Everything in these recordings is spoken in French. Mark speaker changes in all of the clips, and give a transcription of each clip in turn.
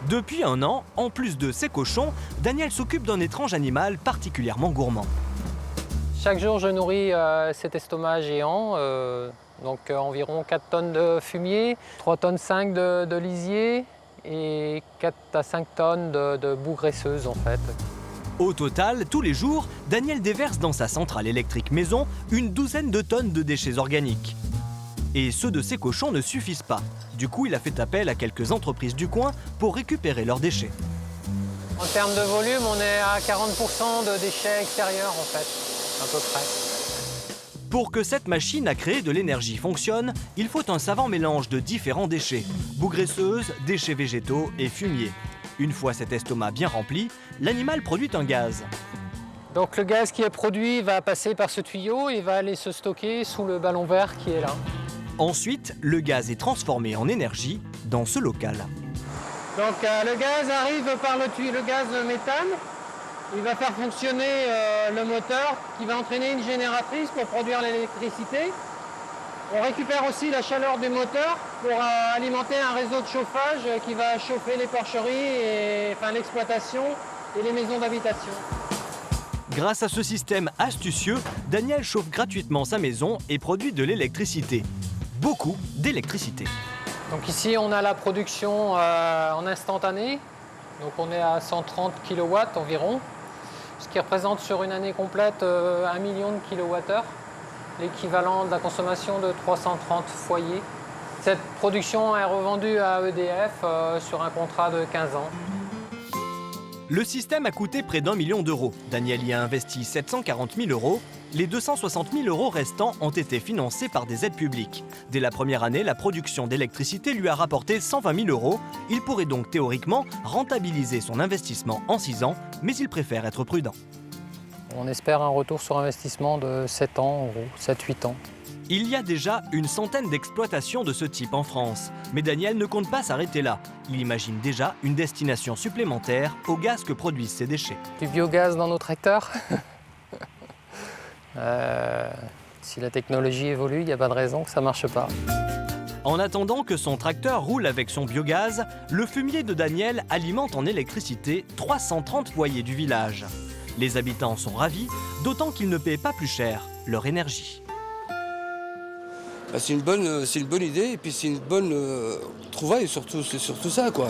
Speaker 1: Depuis un an, en plus de ses cochons, Daniel s'occupe d'un étrange animal particulièrement gourmand.
Speaker 2: Chaque jour, je nourris cet estomac géant, environ 4 tonnes de fumier, 3 tonnes 5 de lisier et 4 à 5 tonnes de boue graisseuse en fait.
Speaker 1: Au total, tous les jours, Daniel déverse dans sa centrale électrique maison une douzaine de tonnes de déchets organiques. Et ceux de ses cochons ne suffisent pas. Du coup, il a fait appel à quelques entreprises du coin pour récupérer leurs déchets.
Speaker 2: En termes de volume, on est à 40% de déchets extérieurs en fait, à peu près.
Speaker 1: Pour que cette machine à créer de l'énergie fonctionne, il faut un savant mélange de différents déchets. Boue graisseuse, déchets végétaux et fumier. Une fois cet estomac bien rempli, l'animal produit un gaz.
Speaker 2: Donc le gaz qui est produit va passer par ce tuyau et va aller se stocker sous le ballon vert qui est là.
Speaker 1: Ensuite, le gaz est transformé en énergie dans ce local.
Speaker 2: Donc le gaz arrive par le gaz méthane. Il va faire fonctionner le moteur qui va entraîner une génératrice pour produire l'électricité. On récupère aussi la chaleur du moteur pour alimenter un réseau de chauffage qui va chauffer les porcheries, l'exploitation et les maisons d'habitation.
Speaker 1: Grâce à ce système astucieux, Daniel chauffe gratuitement sa maison et produit de l'électricité. Beaucoup d'électricité.
Speaker 2: Donc ici, on a la production en instantané. Donc on est à 130 kW environ, ce qui représente sur une année complète 1 million de kWh, l'équivalent de la consommation de 330 foyers. Cette production est revendue à EDF sur un contrat de 15 ans.
Speaker 1: Le système a coûté près d'1 million d'euros. Daniel y a investi 740 000 euros. Les 260 000 euros restants ont été financés par des aides publiques. Dès la première année, la production d'électricité lui a rapporté 120 000 euros. Il pourrait donc théoriquement rentabiliser son investissement en 6 ans, mais il préfère être prudent.
Speaker 2: On espère un retour sur investissement de 7 ans, en gros, 7-8 ans.
Speaker 1: Il y a déjà une centaine d'exploitations de ce type en France. Mais Daniel ne compte pas s'arrêter là. Il imagine déjà une destination supplémentaire au gaz que produisent ces déchets.
Speaker 2: Du biogaz dans nos tracteurs. Si la technologie évolue, il n'y a pas de raison que ça ne marche pas.
Speaker 1: En attendant que son tracteur roule avec son biogaz, le fumier de Daniel alimente en électricité 330 foyers du village. Les habitants sont ravis, d'autant qu'ils ne paient pas plus cher leur énergie.
Speaker 3: C'est une bonne idée et puis c'est une bonne trouvaille surtout, c'est surtout ça quoi.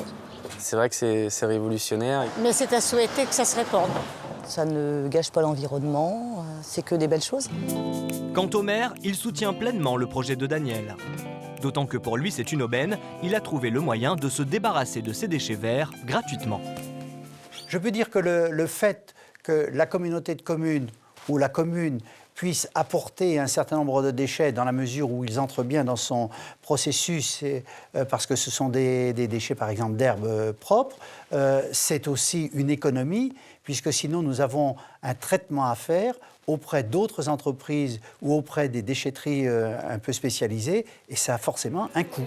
Speaker 4: C'est vrai que c'est révolutionnaire.
Speaker 5: Mais c'est à souhaiter que ça se répande. Ça ne gâche pas l'environnement, c'est que des belles choses.
Speaker 1: Quant au maire, il soutient pleinement le projet de Daniel. D'autant que pour lui c'est une aubaine, il a trouvé le moyen de se débarrasser de ses déchets verts gratuitement.
Speaker 6: Je peux dire que le fait que la communauté de communes ou la commune puisse apporter un certain nombre de déchets dans la mesure où ils entrent bien dans son processus, parce que ce sont des déchets, par exemple, d'herbes propres, c'est aussi une économie, puisque sinon nous avons un traitement à faire auprès d'autres entreprises ou auprès des déchetteries un peu spécialisées, et ça a forcément un coût.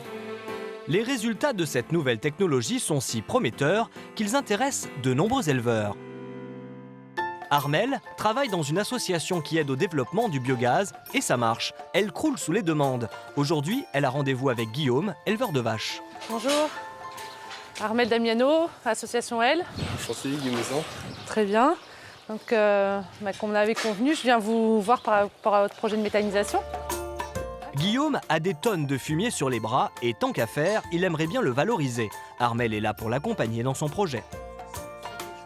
Speaker 1: Les résultats de cette nouvelle technologie sont si prometteurs qu'ils intéressent de nombreux éleveurs. Armelle travaille dans une association qui aide au développement du biogaz et ça marche. Elle croule sous les demandes. Aujourd'hui, elle a rendez-vous avec Guillaume, éleveur de vaches.
Speaker 7: Bonjour, Armelle Damiano, association L.
Speaker 3: Enchanté, Guillaume Maison.
Speaker 7: Très bien. Donc, comme on l'avait convenu, je viens vous voir par rapport à votre projet de méthanisation.
Speaker 1: Guillaume a des tonnes de fumier sur les bras et tant qu'à faire, il aimerait bien le valoriser. Armelle est là pour l'accompagner dans son projet.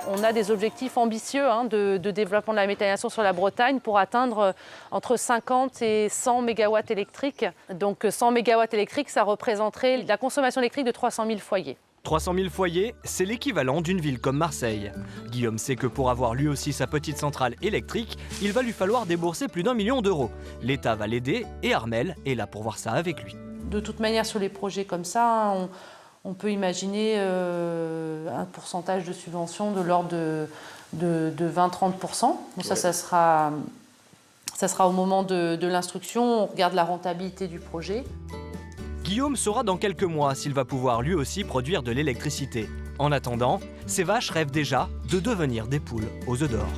Speaker 7: On a des objectifs ambitieux de développement de la méthanisation sur la Bretagne pour atteindre entre 50 et 100 MW électriques. Donc 100 MW électriques, ça représenterait la consommation électrique de 300 000 foyers.
Speaker 1: 300 000 foyers, c'est l'équivalent d'une ville comme Marseille. Guillaume sait que pour avoir lui aussi sa petite centrale électrique, il va lui falloir débourser plus d'1 million d'euros. L'État va l'aider et Armelle est là pour voir ça avec lui.
Speaker 7: De toute manière, sur les projets comme ça, on peut imaginer un pourcentage de subvention de l'ordre de 20-30%. Donc ça sera au moment de l'instruction. On regarde la rentabilité du projet.
Speaker 1: Guillaume saura dans quelques mois s'il va pouvoir lui aussi produire de l'électricité. En attendant, ces vaches rêvent déjà de devenir des poules aux œufs d'or.